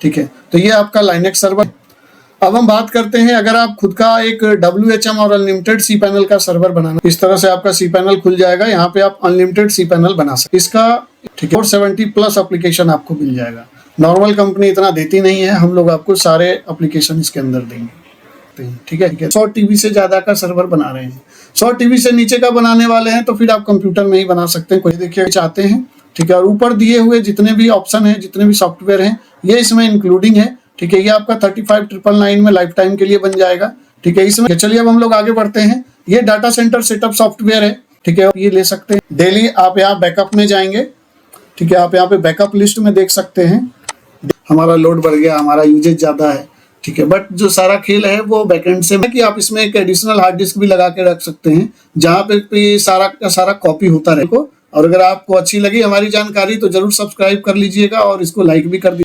ठीक है, तो ये आपका लाइनेक्स सर्वर। अब हम बात करते हैं अगर आप खुद का एक WHM और अनलिमिटेड सी पैनल का सर्वर बनाना, इस तरह से आपका सी पैनल खुल जाएगा। यहाँ पे आप अनलिमिटेड सी पैनल बना सकते, इसका ठीक है 470 प्लस एप्लीकेशन आपको मिल जाएगा। नॉर्मल कंपनी इतना देती नहीं है, हम लोग आपको सारे एप्लीकेशन इसके अंदर देंगे। ठीक है, 100 TB से ज्यादा का सर्वर बना रहे हैं। 100 TB से नीचे का बनाने वाले हैं तो फिर आप कंप्यूटर में ही बना सकते हैं। कोई देखिए चाहते हैं, ठीक है। और ऊपर दिए हुए जितने भी ऑप्शन है, जितने भी सॉफ्टवेयर हैं, ये इसमें इंक्लूडिंग है। ठीक है, ये आपका 35,999 में लाइफ टाइम के लिए बन जाएगा। ठीक है, इसमें चलिए अब हम लोग आगे बढ़ते हैं। ये डाटा सेंटर सेटअप सॉफ्टवेयर है। ठीक है, ये ले सकते हैं। डेली आप यहाँ बैकअप में जाएंगे। ठीक है, आप यहाँ पे बैकअप लिस्ट में देख सकते हैं हमारा लोड बढ़ गया, हमारा यूजेज ज्यादा है। ठीक है, बट जो सारा खेल है वो बैकएंड से है कि आप इसमें एक एडिशनल हार्ड डिस्क भी लगा के रख सकते हैं, जहाँ पे सारा का सारा कॉपी होता रहेगा। और अगर आपको अच्छी लगी हमारी जानकारी तो जरूर सब्सक्राइब कर लीजिएगा और इसको लाइक भी कर दीजिए।